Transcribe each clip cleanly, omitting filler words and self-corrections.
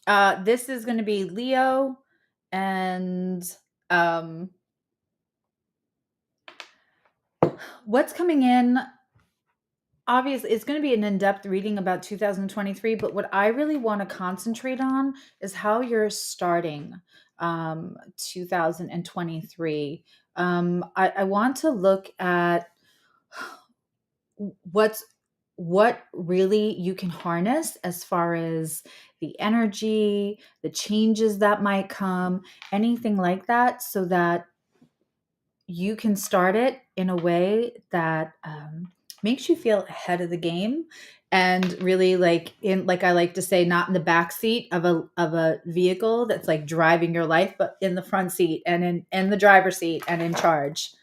This is going to be Leo, and um, what's coming in, obviously, it's going to be an in-depth reading about 2023, but what I really want to concentrate on is how you're starting 2023. I want to look at what's what really you can harness as far as the energy, the changes that might come, anything like that, so that you can start it in a way that makes you feel ahead of the game, and really, like I like to say, not in the back seat of a vehicle that's like driving your life, but in the front seat and in the driver's seat and in charge.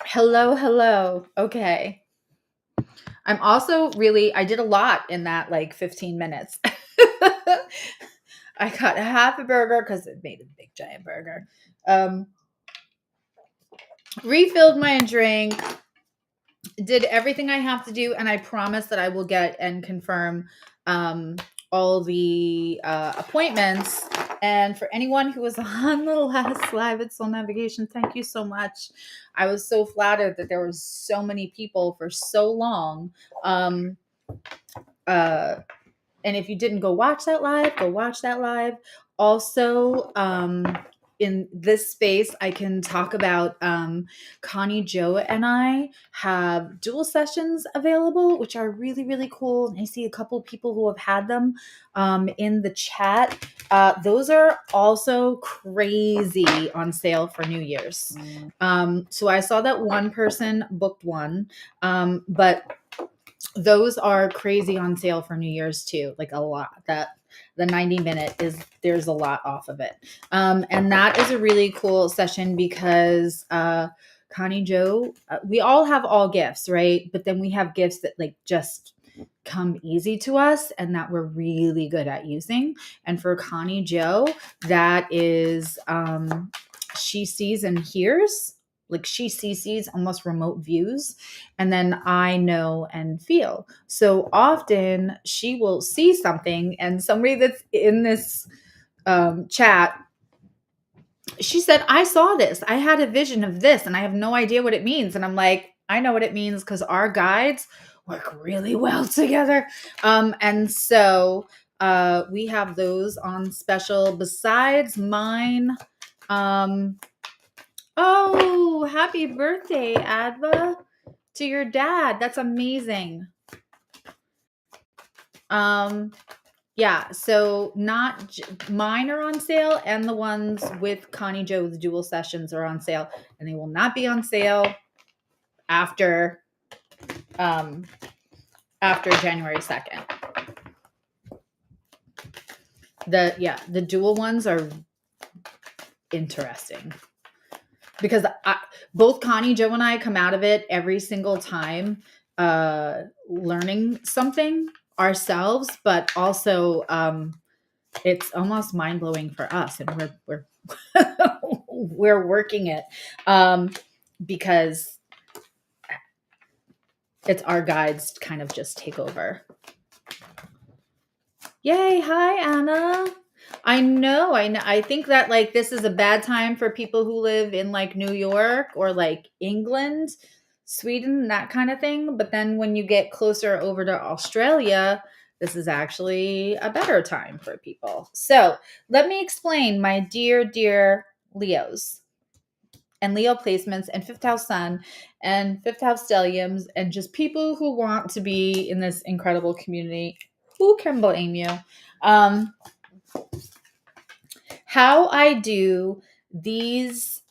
Hello, hello. Okay. I did a lot in that like 15 minutes. I got half a burger because it made a big giant burger. Refilled my drink, did everything I have to do, and I promise that I will get and confirm all the appointments. And for anyone who was on the last live at Soul Navigation, thank you so much. I was so flattered that there were so many people for so long. And if you didn't go watch that live, go watch that live. Also, in this space, I can talk about Connie Joe and I have dual sessions available, which are really, really cool. And I see a couple people who have had them in the chat. Those are also crazy on sale for New Year's. So I saw that one person booked one, but those are crazy on sale for New Year's too. Like a lot. That the 90-minute there's a lot off of it. And that is a really cool session because Connie Joe, we all have all gifts, right? But then we have gifts that like just come easy to us and that we're really good at using. And for Connie Joe, that is she sees and hears. Like she sees almost remote views, and then I know and feel. So often she will see something, and somebody that's in this chat, she said, I saw this. I had a vision of this, and I have no idea what it means. And I'm like, I know what it means because our guides work really well together. And so we have those on special besides mine. Oh, happy birthday, Adva, to your dad. That's amazing. Yeah, so mine are on sale, and the ones with Connie Joe, the dual sessions, are on sale, and they will not be on sale after January 2nd. The dual ones are interesting because both Connie Joe and I come out of it every single time learning something ourselves, but also it's almost mind-blowing for us, and we're we're working it because it's our guides kind of just take over. Yay. Hi, Anna. I know. I think that like this is a bad time for people who live in like New York or like England, Sweden, that kind of thing. But then when you get closer over to Australia, this is actually a better time for people. So let me explain, my dear Leos and Leo placements and fifth house sun and fifth house stelliums and just people who want to be in this incredible community. Who can blame you? How I do these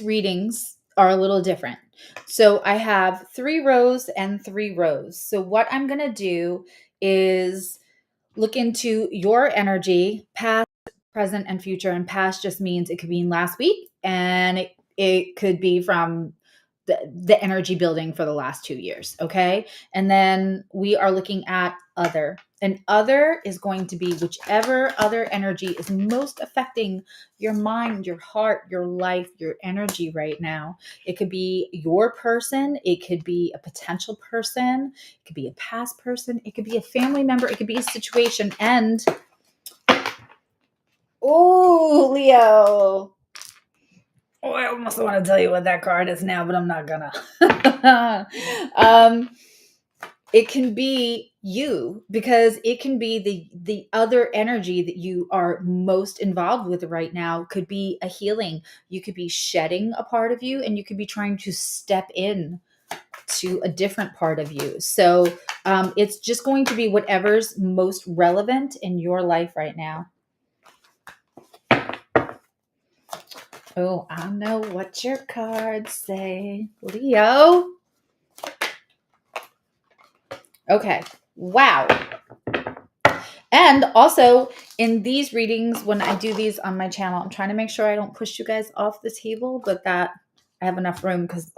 readings are a little different. So I have 3 rows and 3 rows. So what I'm going to do is look into your energy, past, present, and future. And past just means it could be in last week, and it could be from the energy building for the last 2 years. Okay. And then we are looking at other. And other is going to be whichever other energy is most affecting your mind, your heart, your life, your energy right now. It could be your person. It could be a potential person. It could be a past person. It could be a family member. It could be a situation. And, oh, Leo. Oh, I almost want to tell you what that card is now, but I'm not gonna. It can be you, because it can be the other energy that you are most involved with right now. Could be a healing. You could be shedding a part of you, and you could be trying to step in to a different part of you. So it's just going to be whatever's most relevant in your life right now. Oh, I know what your cards say, Leo. Okay. Wow. And also in these readings, when I do these on my channel, I'm trying to make sure I don't push you guys off the table, but that I have enough room because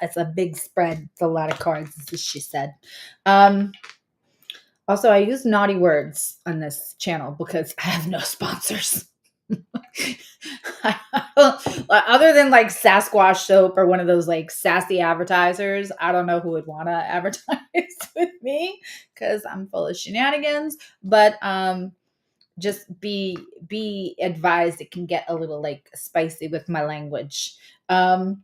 it's a big spread. It's a lot of cards, as she said. Also, I use naughty words on this channel because I have no sponsors. Other than like Sasquatch soap or one of those like sassy advertisers, I don't know who would want to advertise with me because I'm full of shenanigans. But just be advised, it can get a little like spicy with my language. We're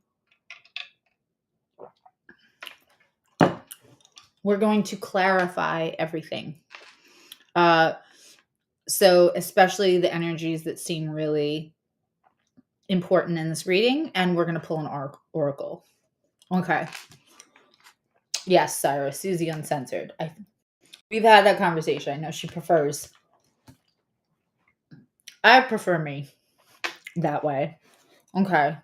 going to clarify everything. So especially the energies that seem really important in this reading, and we're going to pull an oracle. Okay. Yes, Cyrus, Susie Uncensored. We've had that conversation. I know she prefers. I prefer me that way. Okay.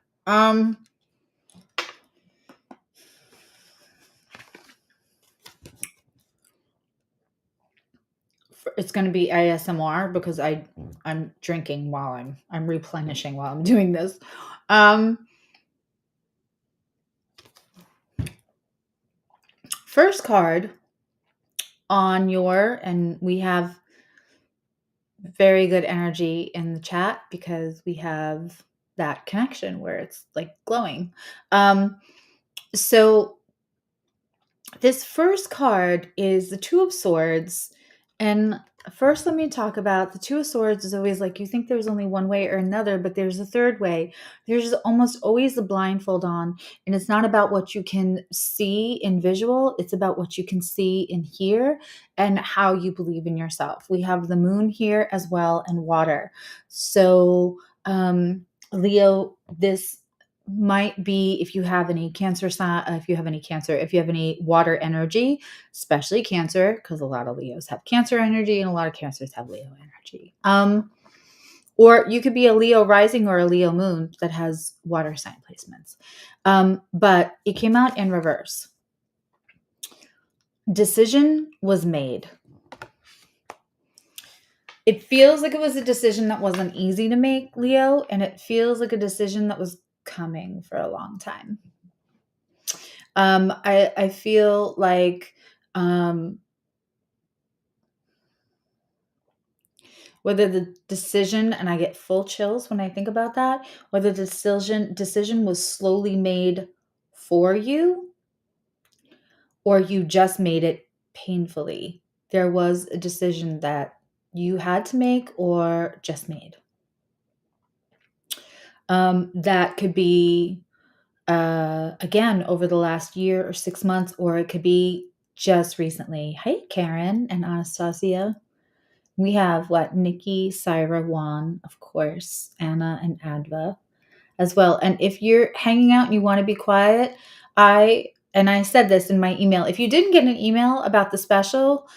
It's going to be ASMR because I'm drinking while I'm replenishing while I'm doing this. First card on and we have very good energy in the chat because we have that connection where it's like glowing. So this first card is the Two of Swords. And first, let me talk about the Two of Swords is always like, you think there's only one way or another, but there's a third way. There's almost always a blindfold on. And it's not about what you can see in visual. It's about what you can see and hear and how you believe in yourself. We have the moon here as well and water. So, Leo, this might be if you have any Cancer sign, if you have any water energy, especially Cancer, because a lot of Leos have Cancer energy and a lot of Cancers have Leo energy. Or you could be a Leo rising or a Leo moon that has water sign placements. But it came out in reverse. Decision was made. It feels like it was a decision that wasn't easy to make, Leo, and it feels like a decision that was coming for a long time. I feel like whether the decision, and I get full chills when I think about that, whether the decision was slowly made for you or you just made it painfully. There was a decision that you had to make or just made. That could be, again, over the last year or 6 months, or it could be just recently. Hey, Karen and Anastasia. We have Nikki, Syra, Juan, of course, Anna, and Adva as well. And if you're hanging out and you want to be quiet, I said this in my email. If you didn't get an email about the special,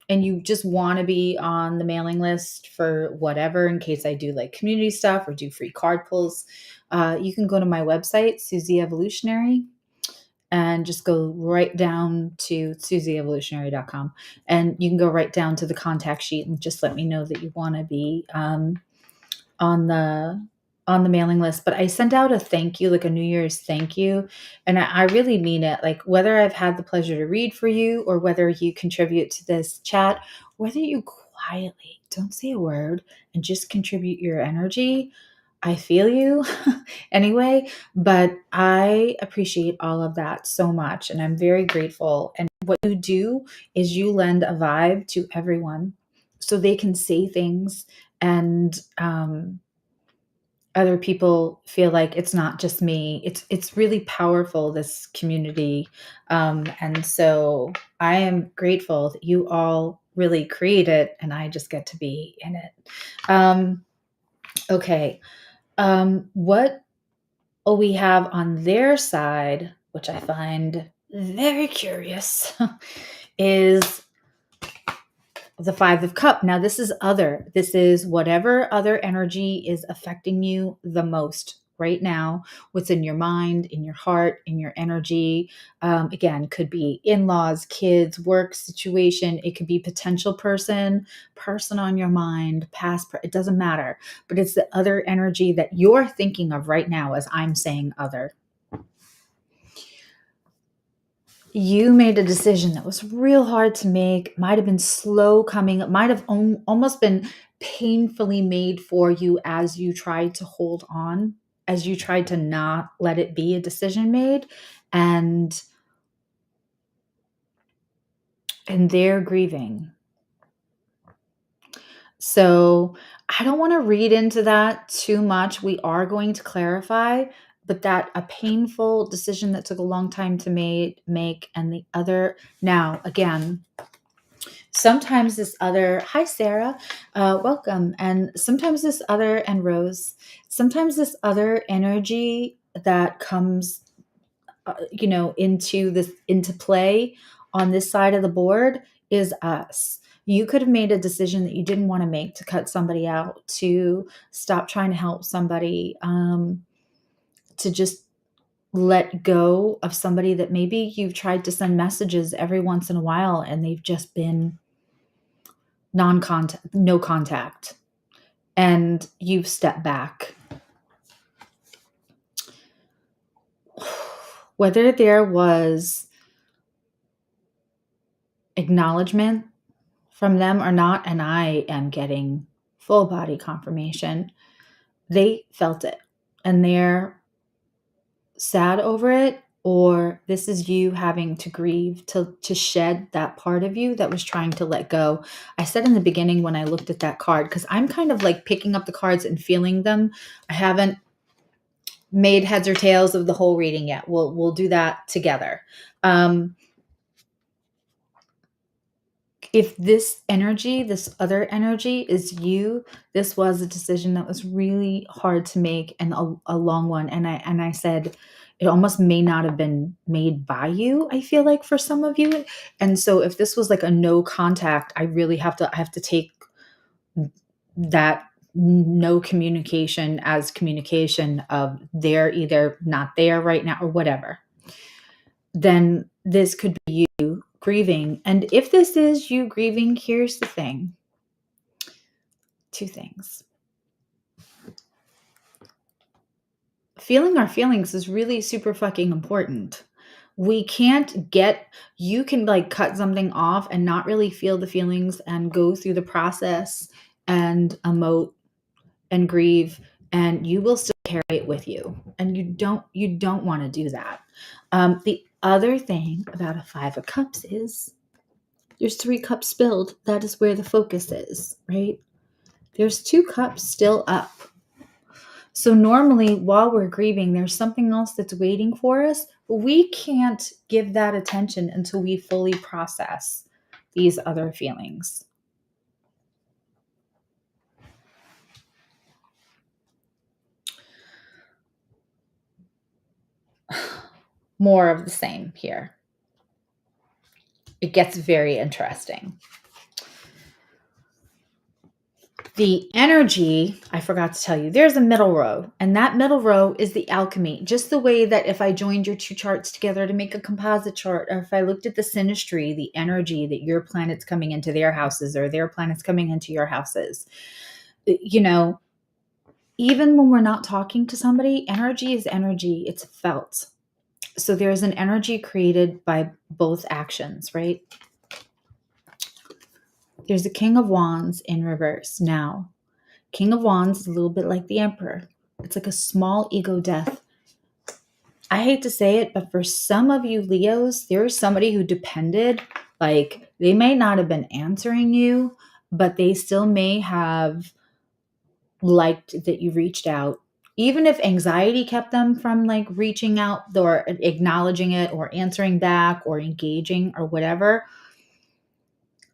and you just want to be on the mailing list for whatever, in case I do like community stuff or do free card pulls, you can go to my website, Susie Evolutionary, and just go right down to susieevolutionary.com. And you can go right down to the contact sheet and just let me know that you want to be on the on the mailing list, but I sent out a thank you, like a New Year's thank you. And I really mean it. Like, whether I've had the pleasure to read for you or whether you contribute to this chat, whether you quietly don't say a word and just contribute your energy, I feel you anyway. But I appreciate all of that so much. And I'm very grateful. And what you do is you lend a vibe to everyone so they can say things, and other people feel like it's not just me. It's really powerful, this community. And so I am grateful that you all really create it and I just get to be in it. Okay. What we have on their side, which I find very curious, is the Five of Cups. Now, this is other. This is whatever other energy is affecting you the most right now. What's in your mind, in your heart, in your energy. Again, could be in-laws, kids, work situation. It could be potential person on your mind, past. It doesn't matter. But it's the other energy that you're thinking of right now as I'm saying other. You made a decision that was real hard to make, might have been slow coming, it might have almost been painfully made for you as you tried to hold on, as you tried to not let it be a decision made, and they're grieving. So I don't want to read into that too much. We are going to clarify, but that a painful decision that took a long time to make, and the other, now again, sometimes this other, hi Sarah, welcome. And sometimes this other, and Rose, sometimes this other energy that comes into play on this side of the board is us. You could have made a decision that you didn't want to make, to cut somebody out, to stop trying to help somebody, to just let go of somebody that maybe you've tried to send messages every once in a while and they've just been non-contact, no contact, and you've stepped back. Whether there was acknowledgement from them or not, and I am getting full body confirmation, they felt it and they're sad over it, or this is you having to grieve, to shed that part of you that was trying to let go. I said in the beginning when I looked at that card, because I'm kind of like picking up the cards and feeling them. I haven't made heads or tails of the whole reading yet. We'll do that together. If this energy, this other energy is you, this was a decision that was really hard to make and a long one. And I said, it almost may not have been made by you, I feel like, for some of you. And so if this was like a no contact, I have to take that no communication as communication of they're either not there right now or whatever. Then this could be you grieving. And if this is you grieving, here's the thing. Two things. Feeling our feelings is really super fucking important. You can like cut something off and not really feel the feelings and go through the process and emote and grieve, and you will still carry it with you. And you don't want to do that. The other thing about a Five of Cups is there's 3 cups spilled. That is where the focus is, right? There's 2 cups still up. So normally while we're grieving, there's something else that's waiting for us, but we can't give that attention until we fully process these other feelings. More of the same here. It gets very interesting. The energy, I forgot to tell you, there's a middle row, and that middle row is the alchemy. Just the way that if I joined your 2 charts together to make a composite chart, or if I looked at the synastry, the energy that your planet's coming into their houses or their planet's coming into your houses, even when we're not talking to somebody, energy is energy. It's felt. So there's an energy created by both actions, right? There's the King of Wands in reverse. Now, King of Wands is a little bit like the Emperor. It's like a small ego death. I hate to say it, but for some of you Leos, there's somebody who depended, like they may not have been answering you, but they still may have liked that you reached out. Even if anxiety kept them from like reaching out or acknowledging it or answering back or engaging or whatever,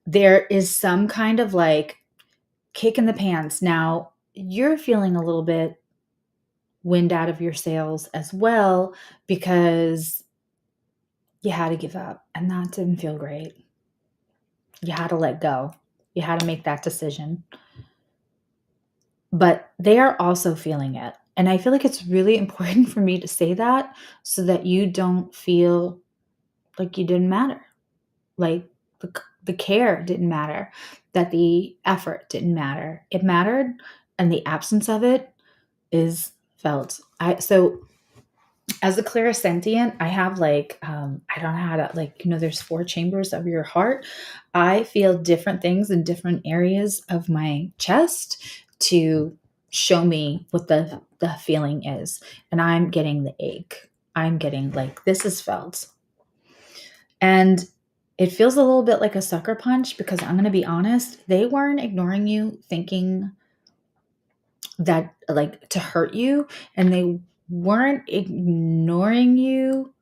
there is some kind of like kick in the pants. Now, you're feeling a little bit wind out of your sails as well because you had to give up and that didn't feel great. You had to let go. You had to make that decision. But they are also feeling it. And I feel like it's really important for me to say that so that you don't feel like you didn't matter. Like the care didn't matter, that the effort didn't matter. It mattered, and the absence of it is felt. So as a clairsentient, I have like I don't know how to, like, there's 4 chambers of your heart. I feel different things in different areas of my chest to show me what the feeling is. And I'm getting the ache. I'm getting like, this is felt. And it feels a little bit like a sucker punch because I'm going to be honest, they weren't ignoring you thinking that like to hurt you, and they weren't ignoring you.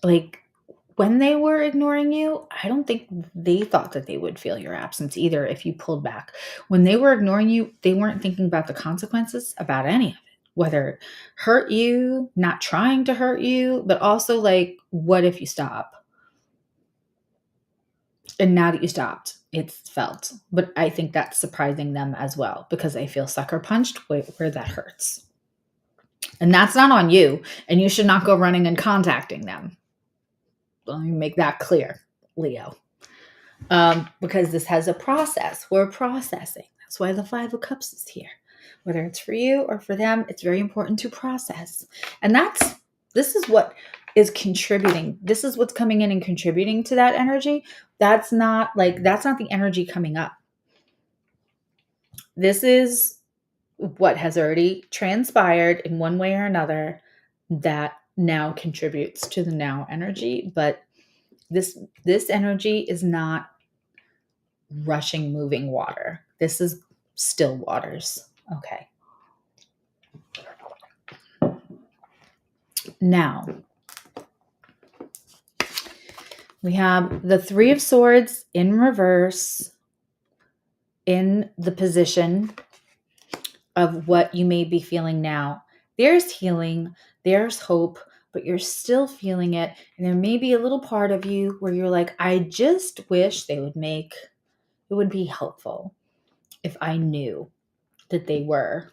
Like when they were ignoring you, I don't think they thought that they would feel your absence either if you pulled back. When they were ignoring you, they weren't thinking about the consequences about any of it, whether it hurt you, not trying to hurt you, but also like, what if you stop? And now that you stopped, it's felt. But I think that's surprising them as well because they feel sucker punched where that hurts. And that's not on you. And you should not go running and contacting them. Let me make that clear, Leo. Because this has a process. We're processing. That's why the 5 of Cups is here. Whether it's for you or for them, it's very important to process. And this is what is contributing. This is what's coming in and contributing to that energy. That's not the energy coming up. This is what has already transpired in one way or another that now contributes to the now energy. But this energy is not rushing, moving water. This is still waters. Okay. Now, we have the 3 of Swords in reverse in the position of what you may be feeling now. There's healing, there's hope, but you're still feeling it. And there may be a little part of you where you're like, I just wish it would be helpful if I knew that they were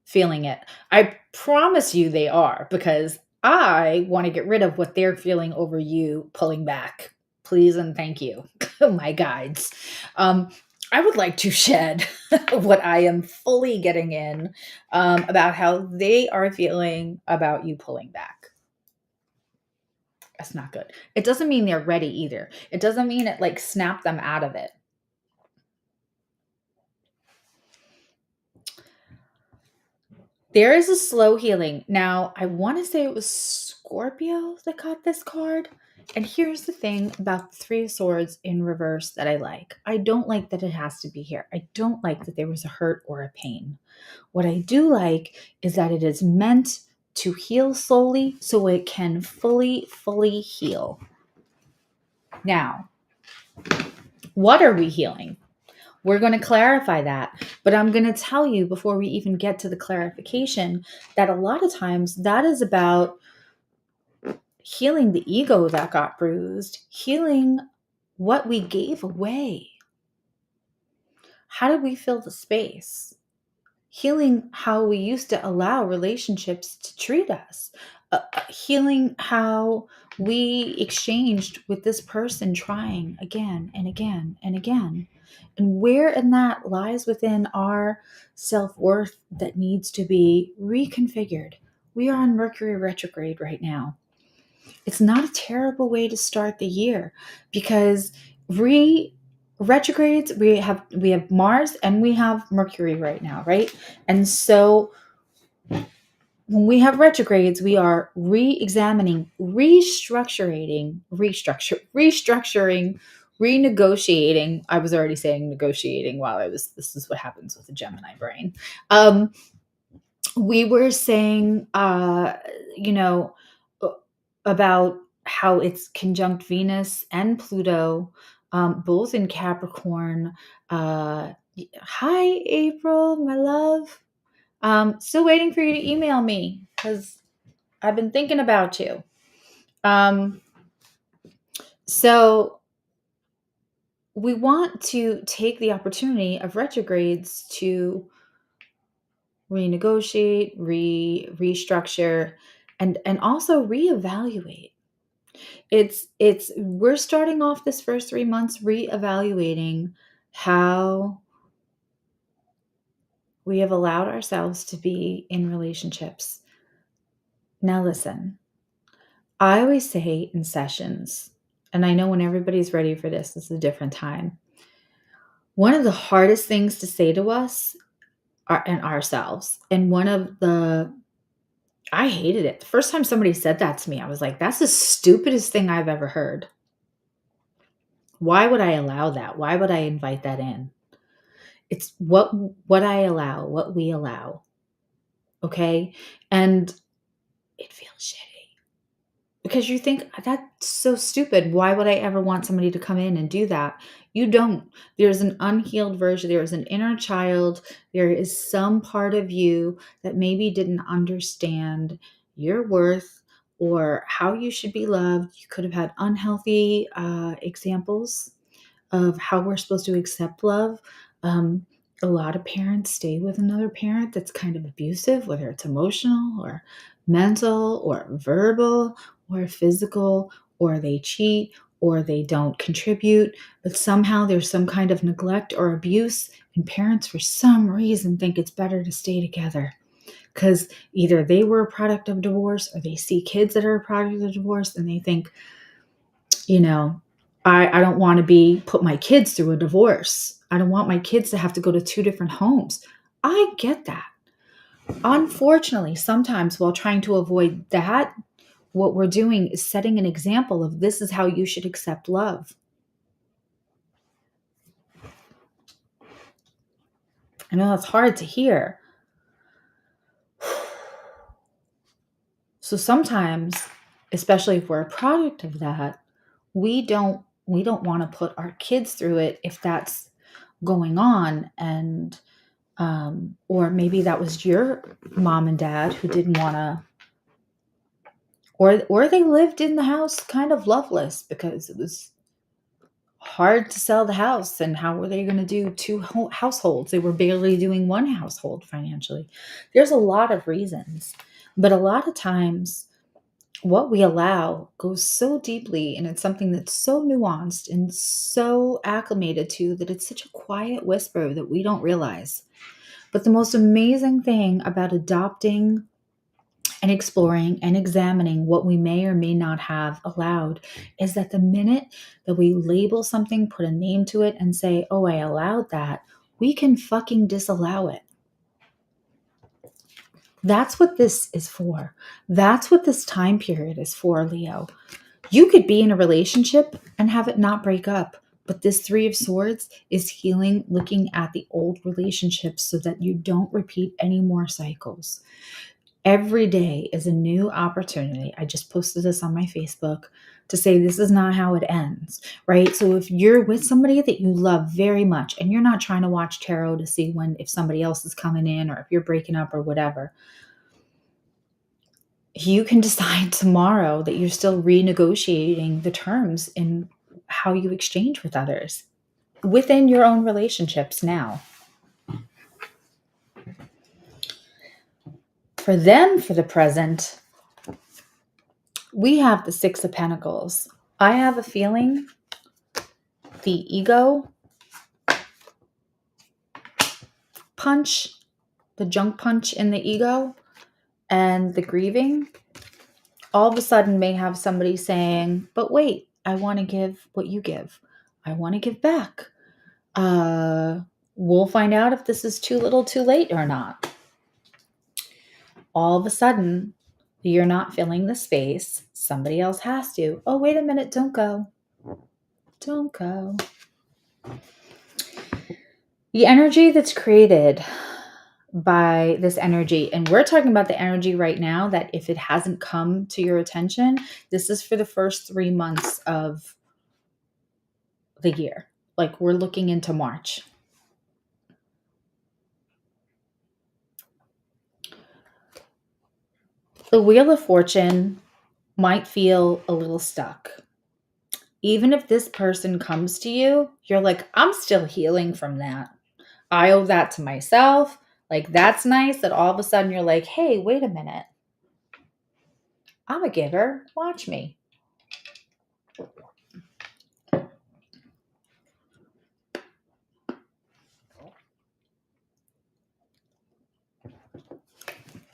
feeling it. I promise you they are, because I want to get rid of what they're feeling over you pulling back. Please and thank you, my guides. I would like to shed what I am fully getting in about how they are feeling about you pulling back. That's not good. It doesn't mean they're ready either. It doesn't mean it like snapped them out of it. There is a slow healing. Now, I want to say it was Scorpio that got this card. And here's the thing about the 3 of Swords in reverse that I like. I don't like that it has to be here. I don't like that there was a hurt or a pain. What I do like is that it is meant to heal slowly so it can fully heal. Now, what are we healing? We're going to clarify that, but I'm going to tell you before we even get to the clarification that a lot of times that is about healing the ego that got bruised, healing what we gave away. How did we fill the space? Healing how we used to allow relationships to treat us. Healing how we exchanged with this person trying again and again and again. And where in that lies within our self-worth that needs to be reconfigured. We are on Mercury retrograde right now. It's not a terrible way to start the year, because retrogrades, we have Mars and we have Mercury right now, right? And so when we have retrogrades, we are re-examining, restructuring, renegotiating. I was already saying negotiating while this is what happens with the Gemini brain. We were saying, about how it's conjunct Venus and Pluto, both in Capricorn. Hi, April, my love. Still waiting for you to email me because I've been thinking about you. So we want to take the opportunity of retrogrades to renegotiate, restructure, and also reevaluate. We're starting off this first 3 months reevaluating how we have allowed ourselves to be in relationships. Now listen, I always say in sessions, and I know when everybody's ready for this is a different time. One of the hardest things to say to us and ourselves, and I hated it. The first time somebody said that to me, I was like, that's the stupidest thing I've ever heard. Why would I allow that? Why would I invite that in? It's what I allow, what we allow. Okay? And it feels shitty. Because you think, that's so stupid. Why would I ever want somebody to come in and do that? You don't. There's an unhealed version. There is an inner child. There is some part of you that maybe didn't understand your worth or how you should be loved. You could have had unhealthy examples of how we're supposed to accept love. A lot of parents stay with another parent that's kind of abusive, whether it's emotional or mental or verbal or physical, or they cheat or they don't contribute, but somehow there's some kind of neglect or abuse, and parents for some reason think it's better to stay together because either they were a product of divorce or they see kids that are a product of divorce and they think, I don't want to put my kids through a divorce. I don't want my kids to have to go to 2 different homes. I get that. Unfortunately, sometimes while trying to avoid that, what we're doing is setting an example of this is how you should accept love. I know that's hard to hear. So sometimes, especially if we're a product of that, we don't want to put our kids through it if that's going on. And or maybe that was your mom and dad who didn't want to, or they lived in the house kind of loveless because it was hard to sell the house, and how were they going to do 2 households? They were barely doing 1 household financially. There's a lot of reasons, but a lot of times what we allow goes so deeply, and it's something that's so nuanced and so acclimated to that it's such a quiet whisper that we don't realize. But the most amazing thing about adopting and exploring and examining what we may or may not have allowed is that the minute that we label something, put a name to it, and say, oh, I allowed that, we can fucking disallow it. That's what this is for. That's what this time period is for, Leo. You could be in a relationship and have it not break up. But this 3 of Swords is healing, looking at the old relationships so that you don't repeat any more cycles. Every day is a new opportunity. I just posted this on my Facebook to say this is not how it ends, right? So if you're with somebody that you love very much and you're not trying to watch tarot to see if somebody else is coming in or if you're breaking up or whatever, you can decide tomorrow that you're still renegotiating the terms in how you exchange with others within your own relationships now. For them, for the present, we have the 6 of Pentacles. I have a feeling the ego punch, the junk punch in the ego and the grieving, all of a sudden may have somebody saying, but wait, I want to give what you give. I want to give back. We'll find out if this is too little too late or not. All of a sudden, you're not filling the space. Somebody else has to. Oh, wait a minute. Don't go. Don't go. The energy that's created by this energy, and we're talking about the energy right now that if it hasn't come to your attention, this is for the first 3 months of the year. Like we're looking into March. The Wheel of Fortune might feel a little stuck. Even if this person comes to you, you're like, I'm still healing from that. I owe that to myself. Like, that's nice that all of a sudden you're like, hey, wait a minute. I'm a giver. Watch me.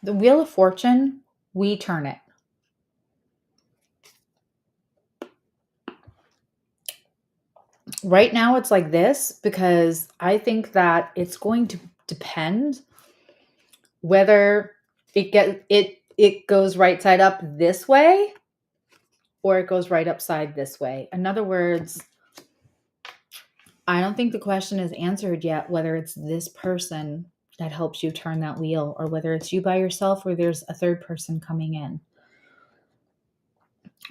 The Wheel of Fortune, we turn it. Right now it's like this because I think that it's going to depend whether it goes right side up this way or it goes right upside this way. In other words, I don't think the question is answered yet whether it's this person that helps you turn that wheel or whether it's you by yourself or there's a third person coming in.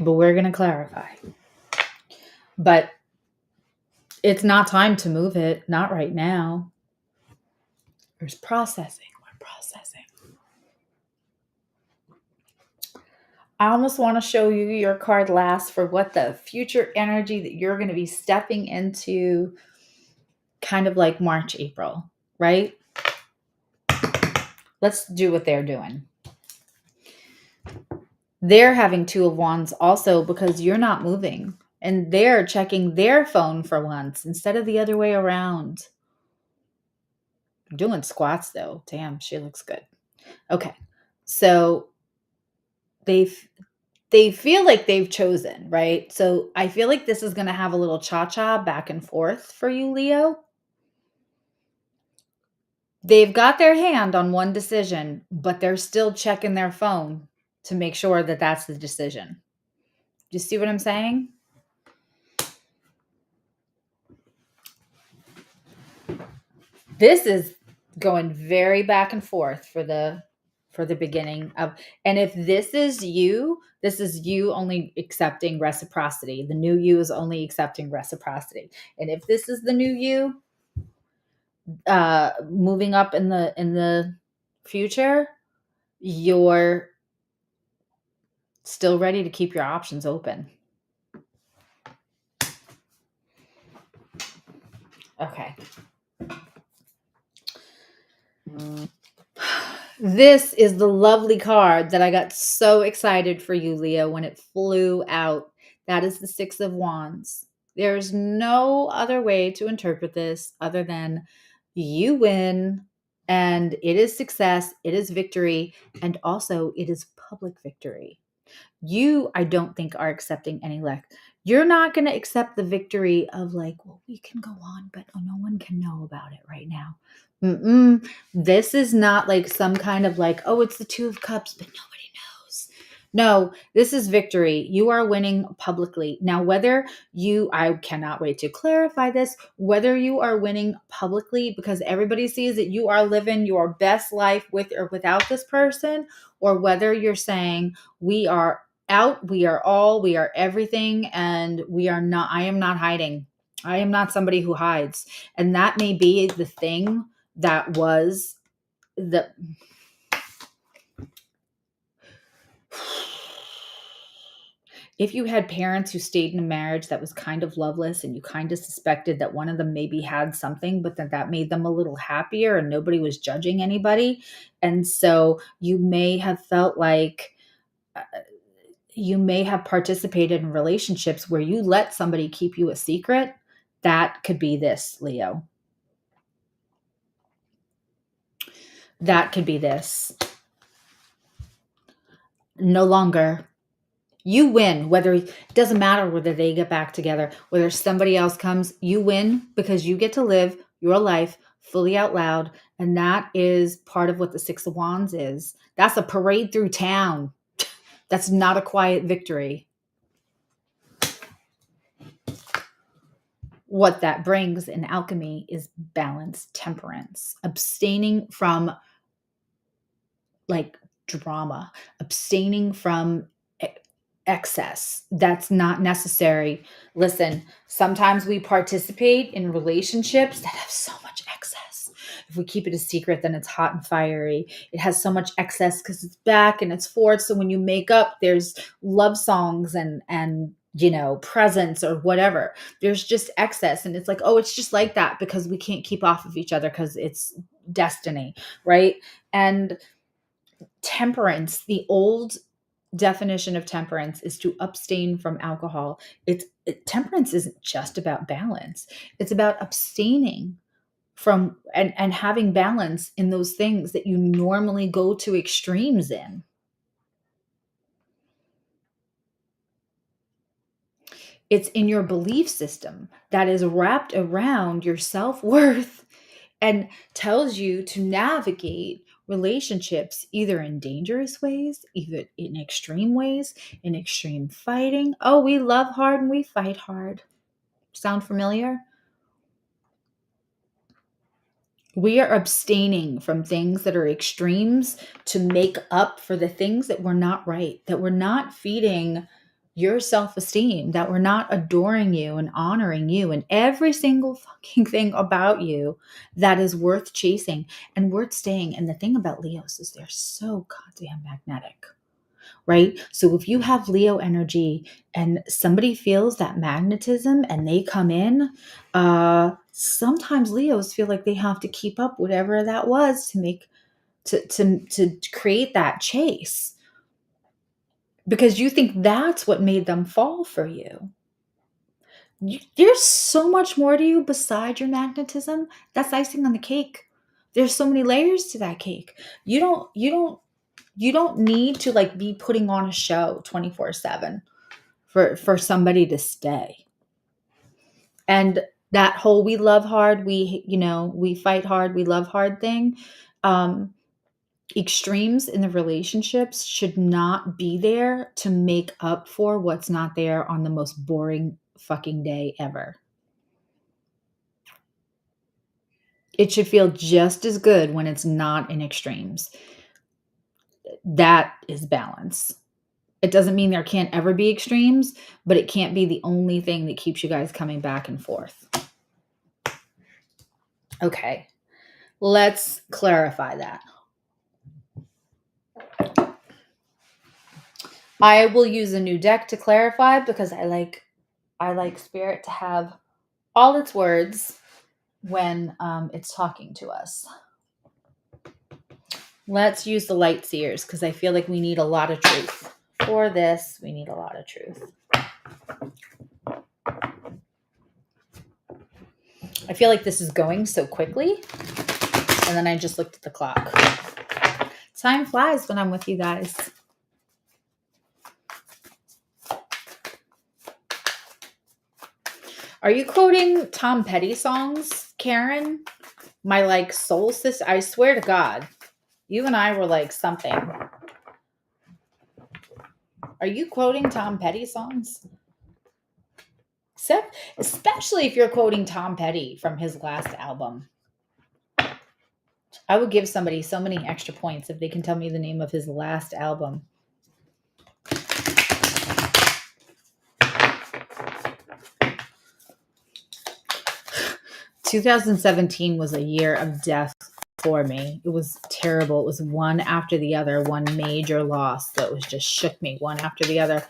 But we're going to clarify. But it's not time to move it. Not right now. There's processing. We're processing. I almost want to show you your card last for what the future energy that you're going to be stepping into kind of like March, April, right? Let's do what they're doing. They're having Two of Wands also because you're not moving and they're checking their phone for once instead of the other way around. Doing squats though. Damn, she looks good. Okay. So they feel like they've chosen, right? So I feel like this is going to have a little cha-cha back and forth for you, Leo. They've got their hand on one decision, but they're still checking their phone to make sure that that's the decision. Do you see what I'm saying? This is going very back and forth for the beginning of, and if this is you only accepting reciprocity. The new you is only accepting reciprocity. And if this is the new you, moving up in the future, you're still ready to keep your options open. Okay. This is the lovely card that I got so excited for you, Leo, when it flew out. That is the Six of Wands. There's no other way to interpret this other than you win, and it is success, it is victory, and also it is public victory. You, I don't think, are accepting any lack. You're not going to accept the victory of like, well, we can go on, but no one can know about it right now. This is not like some kind of like, oh, it's the Two of Cups, but nobody knows. No, this is victory. You are winning publicly. Now, whether I cannot wait to clarify this, whether you are winning publicly because everybody sees that you are living your best life with or without this person, or whether you're saying we are out, we are all, we are everything, and we are not, I am not hiding. I am not somebody who hides. And that may be the thing that was the if you had parents who stayed in a marriage that was kind of loveless and you kind of suspected that one of them maybe had something, but that made them a little happier and nobody was judging anybody. And so you may have felt like you may have participated in relationships where you let somebody keep you a secret. That could be this, Leo. That could be this. No longer. You win, whether it doesn't matter whether they get back together, whether somebody else comes, you win because you get to live your life fully out loud. And that is part of what the Six of Wands is. That's a parade through town. That's not a quiet victory. What that brings in alchemy is balance, temperance, abstaining from like drama, abstaining from excess. That's not necessary. Listen, sometimes we participate in relationships that have so much excess. If we keep it a secret, then it's hot and fiery. It has so much excess because it's back and it's forward. So when you make up, there's love songs and you know, presents or whatever. There's just excess. And it's like, oh, it's just like that because we can't keep off of each other because it's destiny, right? And temperance, the old definition of temperance is to abstain from alcohol. Temperance isn't just about balance. It's about abstaining from and having balance in those things that you normally go to extremes in. It's in your belief system that is wrapped around your self-worth and tells you to navigate relationships either in dangerous ways, either in extreme ways, in extreme fighting. Oh, we love hard and we fight hard. Sound familiar? We are abstaining from things that are extremes to make up for the things that were not right, that we're not feeding your self-esteem, that we're not adoring you and honoring you and every single fucking thing about you that is worth chasing and worth staying. And the thing about Leos is they're so goddamn magnetic, right? So if you have Leo energy and somebody feels that magnetism and they come in, sometimes Leos feel like they have to keep up whatever that was to make to create that chase because you think that's what made them fall for you. There's so much more to you beside your magnetism. That's icing on the cake. There's so many layers to that cake. You don't need to like be putting on a show 24/7 for somebody to stay. And that whole we love hard, we fight hard, we love hard thing, extremes in the relationships should not be there to make up for what's not there on the most boring fucking day ever. It should feel just as good when it's not in extremes. That is balance. It doesn't mean there can't ever be extremes, but it can't be the only thing that keeps you guys coming back and forth. Okay, let's clarify that. I will use a new deck to clarify because I like spirit to have all its words when it's talking to us. Let's use the light seers because I feel like we need a lot of truth. For this, we need a lot of truth. I feel like this is going so quickly. And then I just looked at the clock. Time flies when I'm with you guys. Are you quoting Tom Petty songs, Karen? My like soul sister. I swear to God, you and I were like something. Are you quoting Tom Petty songs? Especially if you're quoting Tom Petty from his last album. I would give somebody so many extra points if they can tell me the name of his last album. "2017 was a year of death for me. It was terrible. It was one after the other, one major loss that was just shook me one after the other.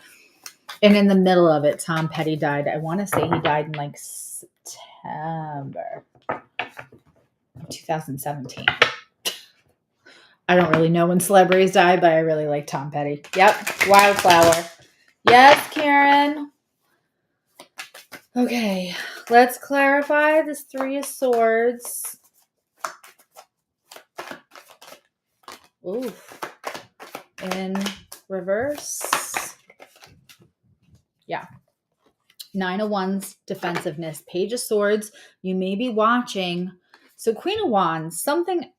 And in the middle of it, Tom Petty died. I want to say he died in like September of 2017. I don't really know when celebrities die, but I really like Tom Petty. Yep, Wildflower. Yes, Karen. Okay, let's clarify this Three of Swords. Ooh. In reverse. Yeah. 9 of Wands, defensiveness. Page of Swords. You may be watching. So Queen of Wands, something,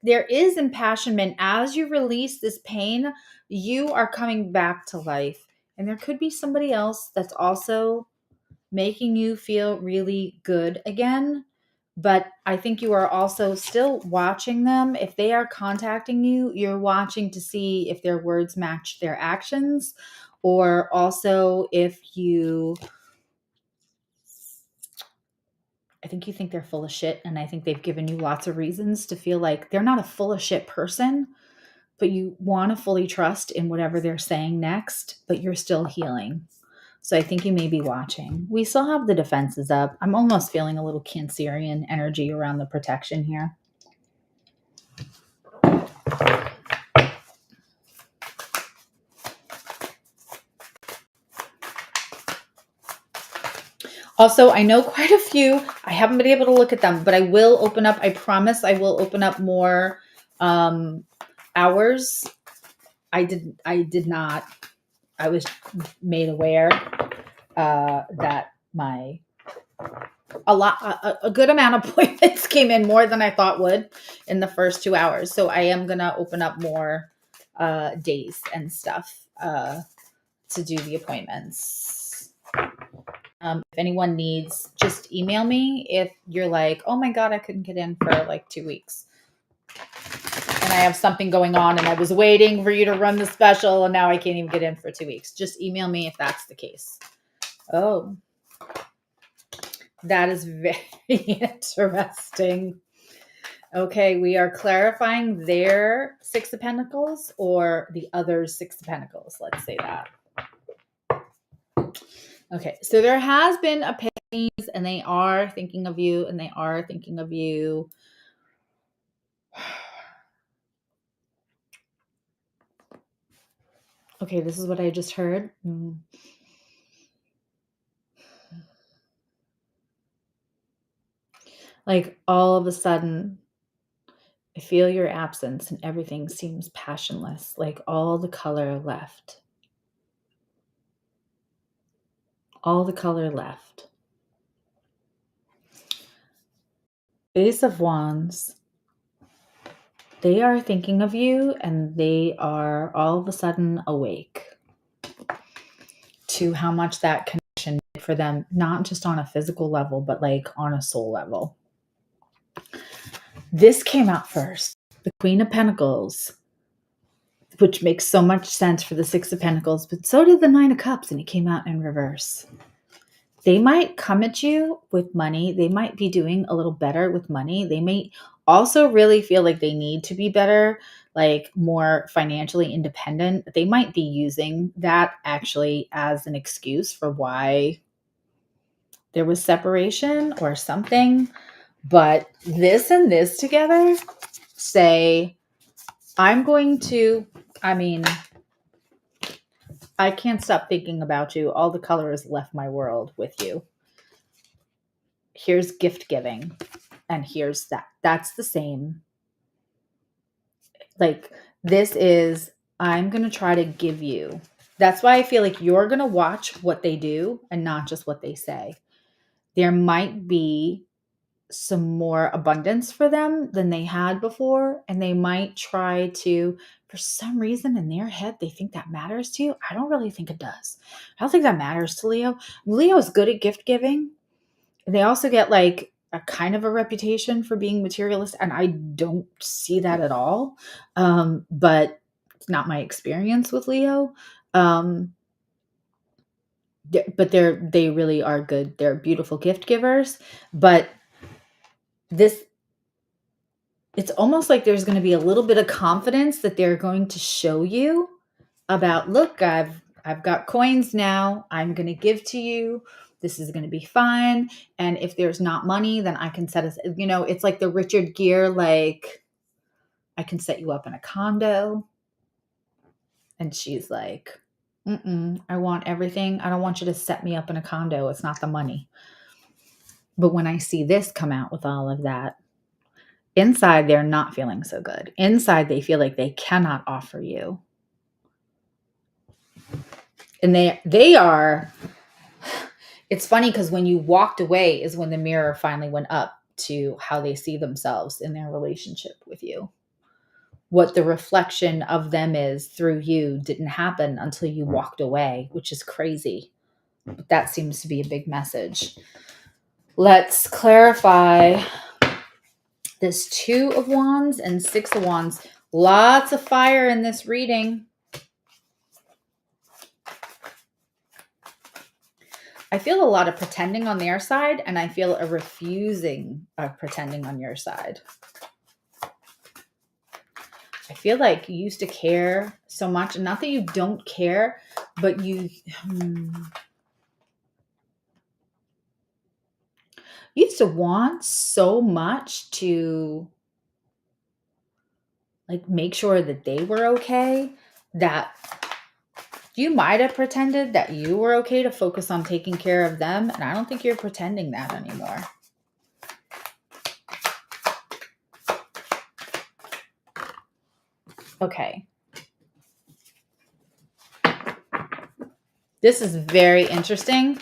there is impassionment. As you release this pain, you are coming back to life. And there could be somebody else that's also making you feel really good again. But I think you are also still watching them. If they are contacting you, you're watching to see if their words match their actions, or also if I think you think they're full of shit, and I think they've given you lots of reasons to feel like they're not a full of shit person, but you want to fully trust in whatever they're saying next, but you're still healing. So I think you may be watching. We still have the defenses up. I'm almost feeling a little Cancerian energy around the protection here. Also, I know quite a few. I haven't been able to look at them, but I will open up. I promise I will open up more hours. I did not. I was made aware that a good amount of appointments came in, more than I thought would, in the first 2 hours. So I am gonna open up more days and stuff to do the appointments. If anyone needs, just email me if you're like, oh my God, I couldn't get in for like 2 weeks. And I have something going on and I was waiting for you to run the special and now I can't even get in for 2 weeks. Just email me if that's the case. Oh, that is very interesting. Okay, we are clarifying their Six of Pentacles or the other's Six of Pentacles. Let's say that. Okay, so there has been epiphanies and they are thinking of you and they are thinking of you. Okay, this is what I just heard. Like all of a sudden, I feel your absence and everything seems passionless, like all the color left. All the color left. Ace of Wands. They are thinking of you and they are all of a sudden awake to how much that connection did for them, not just on a physical level, but like on a soul level. This came out first, the Queen of Pentacles, which makes so much sense for the Six of Pentacles, but so did the Nine of Cups, and it came out in reverse. They might come at you with money. They might be doing a little better with money. They may also really feel like they need to be better, like more financially independent. They might be using that actually as an excuse for why there was separation or something. But this and this together say, I can't stop thinking about you. All the color has left my world with you. Here's gift giving. And here's that. That's the same. Like, this is, I'm going to try to give you. That's why I feel like you're going to watch what they do and not just what they say. There might be some more abundance for them than they had before. And they might try to, for some reason in their head, they think that matters to you. I don't really think it does. I don't think that matters to Leo. Leo is good at gift giving. They also get like a kind of a reputation for being materialist. And I don't see that at all. But it's not my experience with Leo. But they really are good. They're beautiful gift givers. But it's almost like there's going to be a little bit of confidence that they're going to show you about, look, I've got coins now. I'm going to give to you. This is going to be fine. And if there's not money, then I can it's like the Richard Gere, like, I can set you up in a condo. And she's like, I want everything. I don't want you to set me up in a condo. It's not the money. But when I see this come out with all of that, Inside, they're not feeling so good. Inside, they feel like they cannot offer you. And they are, it's funny because when you walked away is when the mirror finally went up to how they see themselves in their relationship with you. What the reflection of them is through you didn't happen until you walked away, which is crazy. But that seems to be a big message. Let's clarify this 2 of Wands and 6 of Wands. Lots of fire in this reading. I feel a lot of pretending on their side, and I feel a refusing of pretending on your side. I feel like you used to care so much, and not that you don't care, but you used to want so much to like make sure that they were okay, that you might have pretended that you were okay to focus on taking care of them. And I don't think you're pretending that anymore. Okay. This is very interesting.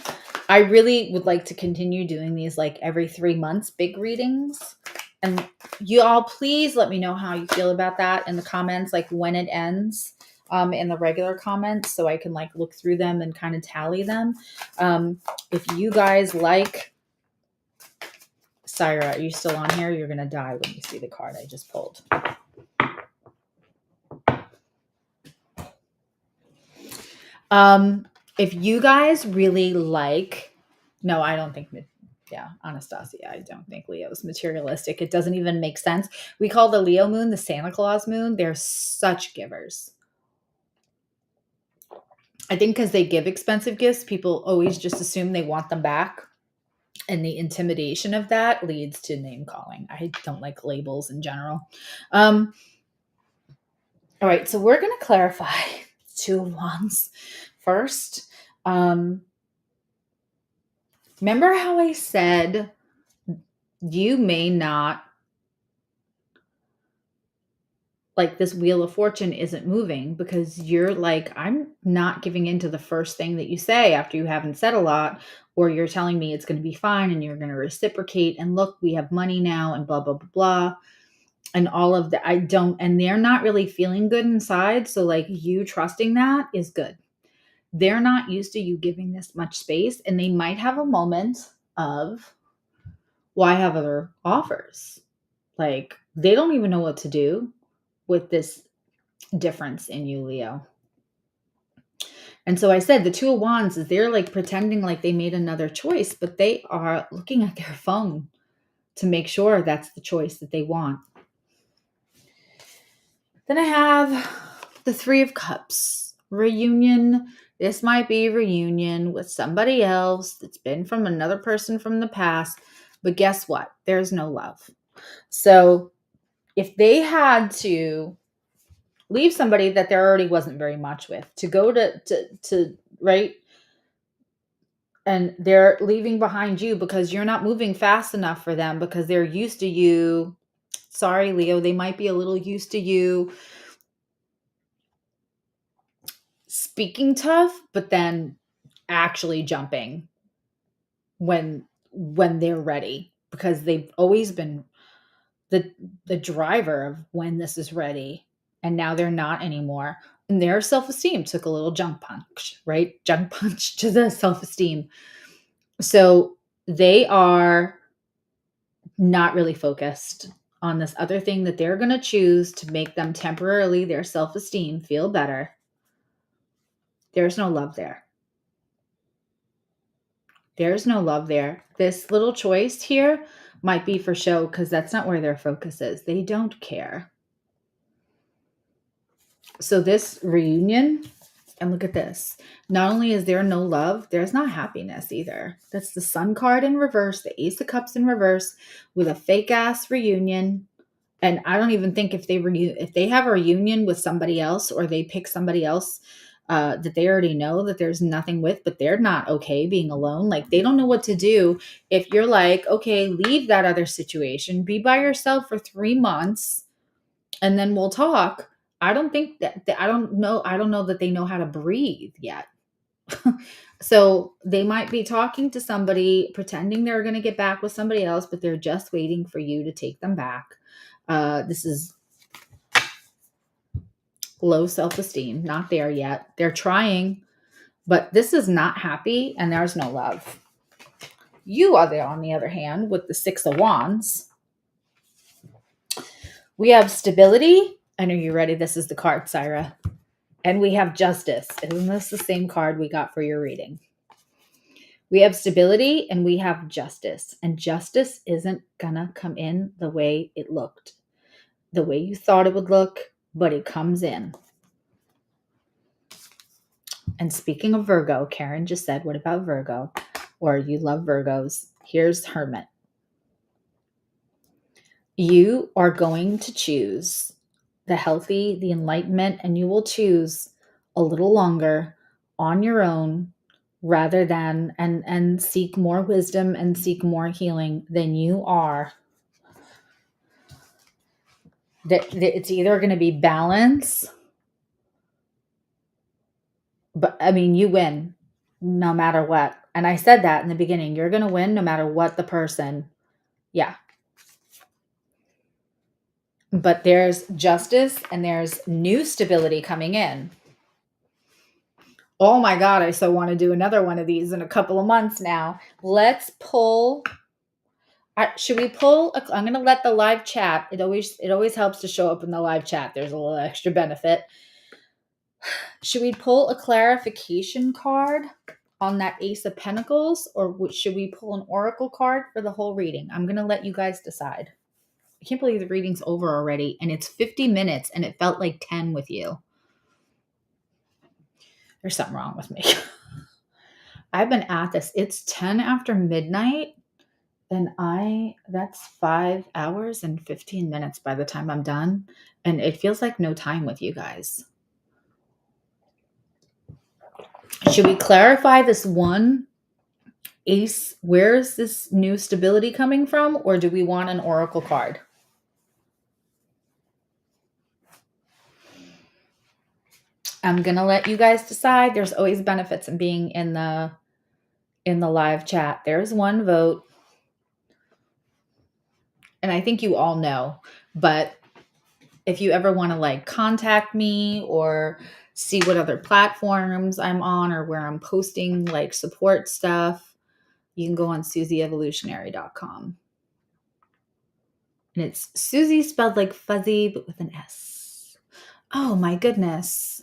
I really would like to continue doing these like every 3 months, big readings. And you all, please let me know how you feel about that in the comments, like when it ends. In the regular comments, so I can like look through them and kind of tally them. If you guys like, Syra, are you still on here? You're gonna die when you see the card I just pulled. If you guys really like, no, I don't think, yeah, Anastasia, I don't think Leo is materialistic. It doesn't even make sense. We call the Leo moon the Santa Claus moon. They're such givers. I think because they give expensive gifts, people always just assume they want them back. And the intimidation of that leads to name calling. I don't like labels in general. All right, so we're going to clarify 2 of Wands first. Remember how I said you may not, like this Wheel of Fortune isn't moving because you're like, I'm not giving in to the first thing that you say after you haven't said a lot, or you're telling me it's going to be fine and you're going to reciprocate and look, we have money now and blah, blah, blah, blah. And all of that. And they're not really feeling good inside. So like you trusting that is good. They're not used to you giving this much space, and they might have a moment of, well, I have other offers. Like they don't even know what to do with this difference in you, Leo. And so I said the 2 of Wands is they're like pretending like they made another choice, but they are looking at their phone to make sure that's the choice that they want. Then I have the 3 of Cups, reunion. This might be reunion with somebody else that's been from another person from the past. But guess what? There's no love. So if they had to leave somebody that there already wasn't very much with, to go to right? And they're leaving behind you because you're not moving fast enough for them because they're used to you. Sorry, Leo, they might be a little used to you speaking tough, but then actually jumping when they're ready, because they've always been the driver of when this is ready, and now they're not anymore. And their self-esteem took a little junk punch, right? Junk punch to the self-esteem. So they are not really focused on this other thing that they're going to choose to make them temporarily, their self-esteem, feel better. There's no love there. There's no love there. This little choice here might be for show because that's not where their focus is. They don't care. So this reunion, and look at this. Not only is there no love, there's not happiness either. That's the Sun card in reverse, the Ace of Cups in reverse, with a fake ass reunion. And I don't even think if they have a reunion with somebody else or they pick somebody else that they already know that there's nothing with, but they're not okay being alone. Like they don't know what to do. If you're like, okay, leave that other situation, be by yourself for 3 months and then we'll talk. I don't think that I don't know that they know how to breathe yet. So they might be talking to somebody, pretending they're going to get back with somebody else, but they're just waiting for you to take them back. This is low self-esteem, not there yet. They're trying, but this is not happy and there's no love. You are there, on the other hand, with the 6 of Wands. We have stability. I know you're ready. This is the card, Syra. And we have justice. Isn't this the same card we got for your reading? We have stability and we have justice. And justice isn't going to come in the way it looked, the way you thought it would look, but it comes in. And speaking of Virgo, Karen just said, what about Virgo? Or you love Virgos. Here's Hermit. You are going to choose the healthy, the enlightenment, and you will choose a little longer on your own rather than and seek more wisdom and seek more healing than you are. That it's either going to be balance, but I mean, you win no matter what. And I said that in the beginning, you're going to win no matter what the person. Yeah. But there's justice and there's new stability coming in. Oh my God, I so want to do another one of these in a couple of months now. Let's pull. Should we pull? I'm going to let the live chat. It always helps to show up in the live chat. There's a little extra benefit. Should we pull a clarification card on that Ace of Pentacles, or should we pull an oracle card for the whole reading? I'm going to let you guys decide. I can't believe the reading's over already, and it's 50 minutes, and it felt like 10 with you. There's something wrong with me. I've been at this. It's 10 after midnight, and that's 5 hours and 15 minutes by the time I'm done, and it feels like no time with you guys. Should we clarify this one Ace? Where is this new stability coming from, or do we want an oracle card? I'm going to let you guys decide. There's always benefits in being in the live chat. There's one vote. And I think you all know, but if you ever want to like contact me or see what other platforms I'm on or where I'm posting like support stuff, you can go on susieevolutionary.com. And it's Susie spelled like fuzzy, but with an S. Oh my goodness.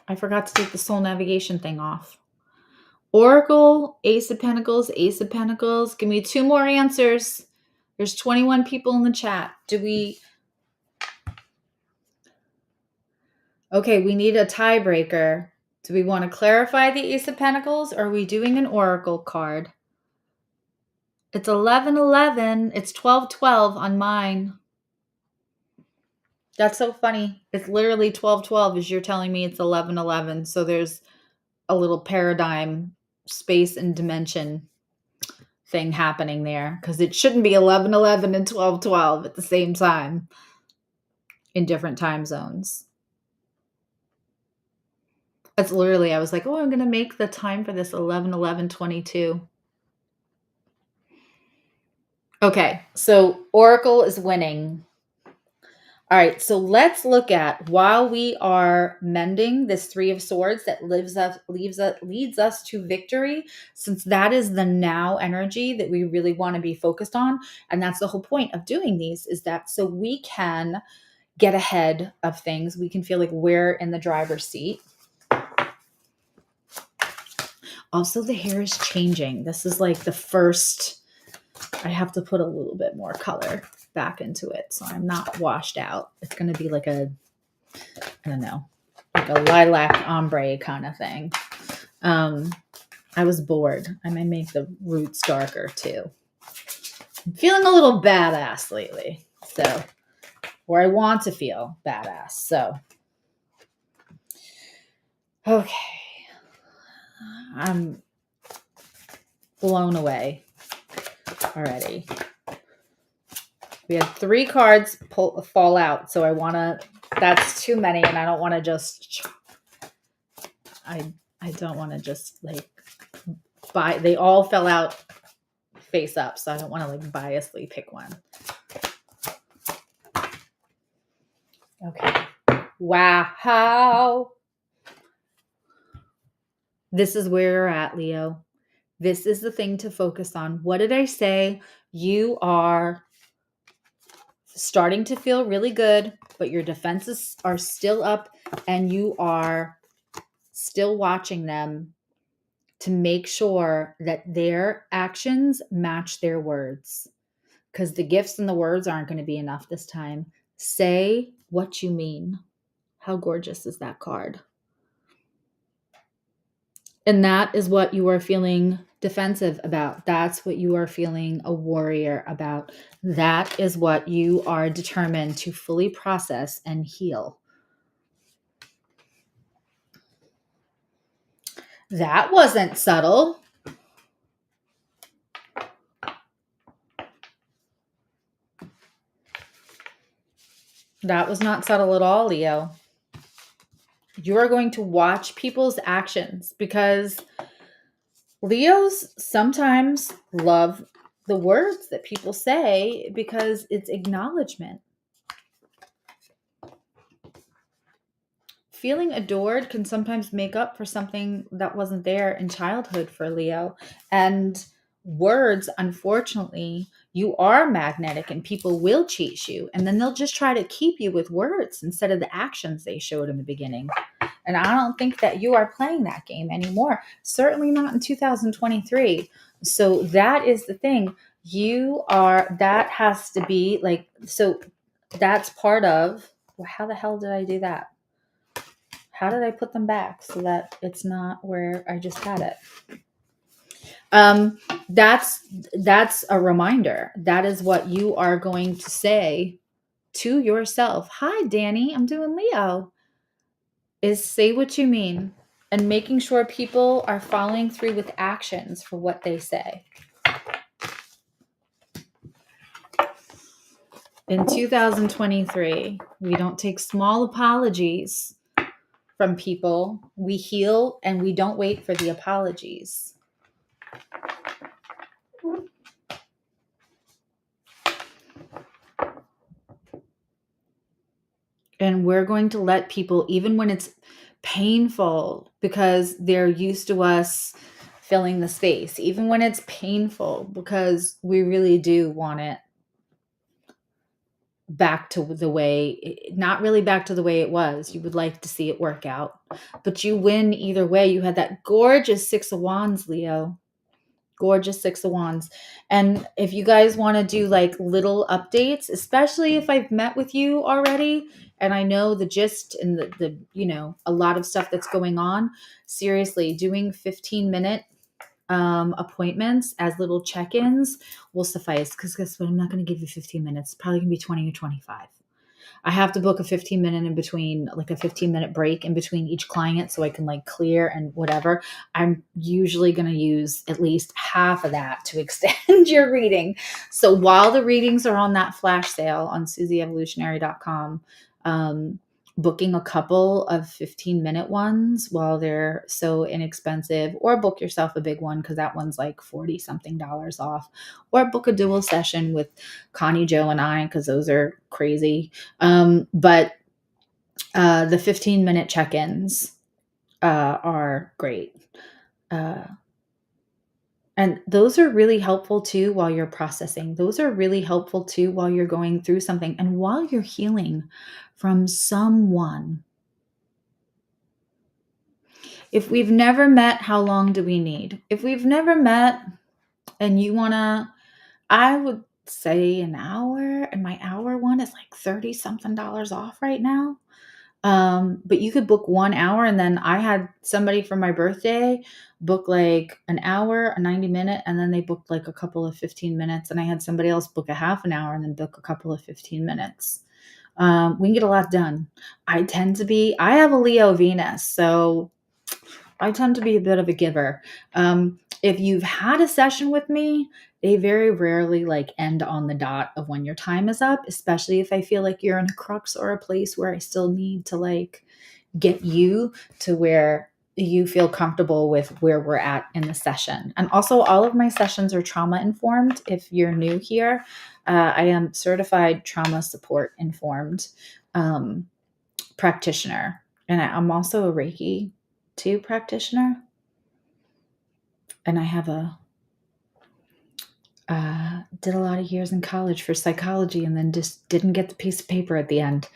I forgot to take the soul navigation thing off. Oracle, Ace of Pentacles, Ace of Pentacles. Give me 2 more answers. There's 21 people in the chat. Okay, we need a tiebreaker. Do we want to clarify the Ace of Pentacles, or are we doing an oracle card? It's 11:11. It's 12:12 on mine. That's so funny. It's literally 12:12 as you're telling me it's 11:11. So there's a little paradigm space and dimension thing happening there, because it shouldn't be 11:11 and 12:12 at the same time in different time zones. That's literally, I was like, oh, I'm going to make the time for this 11:11:22. Okay, so Oracle is winning. All right, so let's look at, while we are mending this 3 of Swords that leads us to victory, since that is the now energy that we really want to be focused on. And that's the whole point of doing these, is that so we can get ahead of things. We can feel like we're in the driver's seat. Also, the hair is changing. This is like the first, I have to put a little bit more color back into it so I'm not washed out. It's going to be like a, I don't know, like a lilac ombre kind of thing. I was bored. I may make the roots darker too. I'm feeling a little badass lately. So or I want to feel badass. So, okay. I'm blown away already. We had 3 cards fall out. So that's too many. And I don't want to just, I don't want to just like they all fell out face up. So I don't want to like biasly pick one. Okay. Wow. This is where you're at, Leo. This is the thing to focus on. What did I say? You are starting to feel really good, but your defenses are still up and you are still watching them to make sure that their actions match their words. Because the gifts and the words aren't going to be enough this time. Say what you mean. How gorgeous is that card? And that is what you are feeling defensive about. That's what you are feeling a warrior about. That is what you are determined to fully process and heal. That wasn't subtle. That was not subtle at all, Leo. You are going to watch people's actions because Leos sometimes love the words that people say because it's acknowledgement. Feeling adored can sometimes make up for something that wasn't there in childhood for Leo. And words, unfortunately, you are magnetic and people will cheat you. And then they'll just try to keep you with words instead of the actions they showed in the beginning. And I don't think that you are playing that game anymore. Certainly not in 2023. So that is the thing. That has to be like, so that's part of, how the hell did I do that? How did I put them back so that it's not where I just had it? That's a reminder. That is what you are going to say to yourself. Hi, Danny. I'm doing Leo. Is say what you mean and making sure people are following through with actions for what they say. In 2023, we don't take small apologies from people. We heal and we don't wait for the apologies. And we're going to let people, even when it's painful, because they're used to us filling the space, even when it's painful, because we really do want it back to the way, not really back to the way it was. You would like to see it work out, but you win either way. You had that gorgeous 6 of Wands, Leo. Gorgeous 6 of Wands. And if you guys want to do like little updates, especially if I've met with you already and I know the gist and the a lot of stuff that's going on, seriously, doing 15-minute appointments as little check-ins will suffice, because guess what? I'm not going to give you 15 minutes. It's probably going to be 20 or 25. I have to book a 15-minute in between, like a 15-minute break in between each client so I can like clear and whatever. I'm usually going to use at least half of that to extend your reading. So while the readings are on that flash sale on susieevolutionary.com, booking a couple of 15-minute ones while they're so inexpensive, or book yourself a big one because that one's like $40-something off, or book a dual session with Connie, Joe, and I because those are crazy. But the 15-minute check-ins are great. And those are really helpful too while you're processing. Those are really helpful too while you're going through something and while you're healing from someone. If we've never met, how long do we need? If we've never met and you want to, I would say an hour, and my hour one is like $30-something off right now. But you could book 1 hour, and then I had somebody for my birthday book like an hour, a 90-minute, and then they booked like a couple of 15 minutes. And I had somebody else book a half an hour and then book a couple of 15 minutes. We can get a lot done. I have a Leo Venus, so I tend to be a bit of a giver. If you've had a session with me, they very rarely like end on the dot of when your time is up, especially if I feel like you're in a crux or a place where I still need to like get you to where you feel comfortable with where we're at in the session. And also, all of my sessions are trauma informed. If you're new here, I am certified trauma support informed practitioner. And I'm also a Reiki 2 practitioner. And I have did a lot of years in college for psychology and then just didn't get the piece of paper at the end.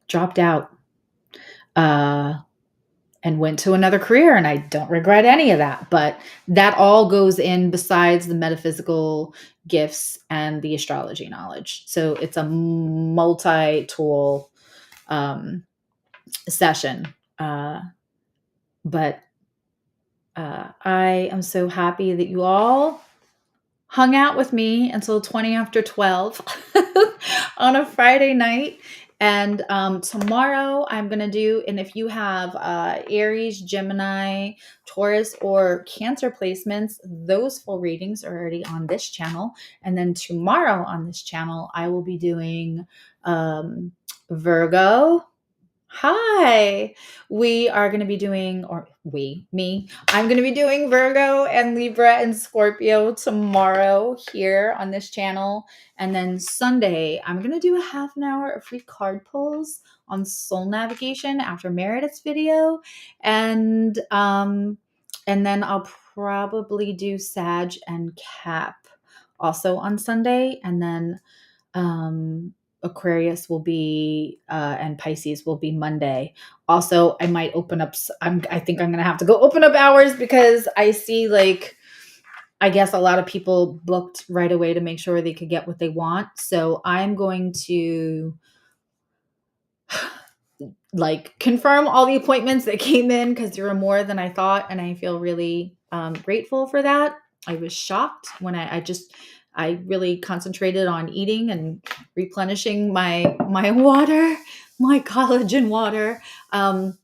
Dropped out. And went to another career, and I don't regret any of that. But that all goes in besides the metaphysical gifts and the astrology knowledge. So it's a multi-tool session. But I am so happy that you all hung out with me until 20 after 12 on a Friday night. And tomorrow I'm going to do, and if you have Aries, Gemini, Taurus, or Cancer placements, those full readings are already on this channel. And then tomorrow on this channel, I will be doing Virgo. Hi. We are going to be doing, I'm going to be doing Virgo and Libra and Scorpio tomorrow here on this channel. And then Sunday, I'm going to do a half an hour of free card pulls on soul navigation after Meredith's video. And then I'll probably do Sag and Cap also on Sunday. And then, Aquarius will be and Pisces will be Monday. Also, I might open up. I think I'm gonna have to go open up hours because I see I guess a lot of people booked right away to make sure they could get what they want. So I'm going to confirm all the appointments that came in because there were more than I thought, and I feel really grateful for that. I was shocked when I really concentrated on eating and replenishing my water, my collagen water. And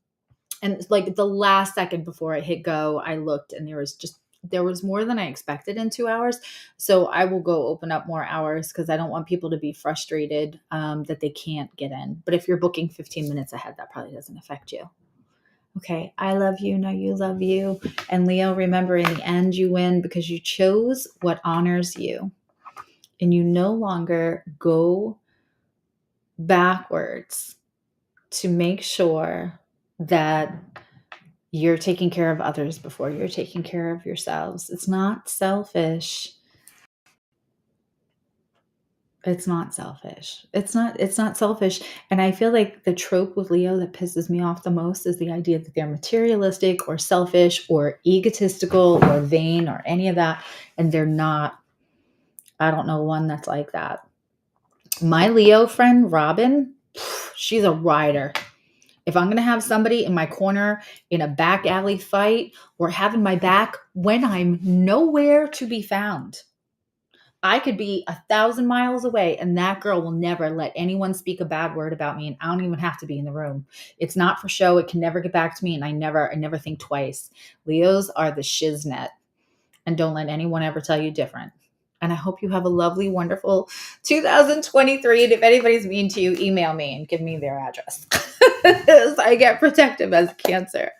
the last second before I hit go, I looked and there was more than I expected in 2 hours. So I will go open up more hours because I don't want people to be frustrated that they can't get in. But if you're booking 15 minutes ahead, that probably doesn't affect you. Okay, I love you. Know you love you. And Leo, remember, in the end, you win because you chose what honors you. And you no longer go backwards to make sure that you're taking care of others before you're taking care of yourselves. It's not selfish. It's not selfish. It's not selfish. And I feel like the trope with Leo that pisses me off the most is the idea that they're materialistic or selfish or egotistical or vain or any of that. And they're not. I don't know one that's like that. My Leo friend, Robin, she's a rider. If I'm going to have somebody in my corner in a back alley fight or having my back when I'm nowhere to be found, I could be 1,000 miles away and that girl will never let anyone speak a bad word about me. And I don't even have to be in the room. It's not for show. It can never get back to me. And I never think twice. Leos are the shiznet, and don't let anyone ever tell you different. And I hope you have a lovely, wonderful 2023. And if anybody's mean to you, email me and give me their address. So I get protective as Cancer.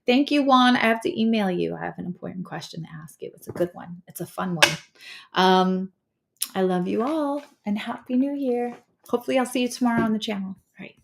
Thank you, Juan. I have to email you. I have an important question to ask you. It's a good one. It's a fun one. I love you all and Happy New Year. Hopefully I'll see you tomorrow on the channel.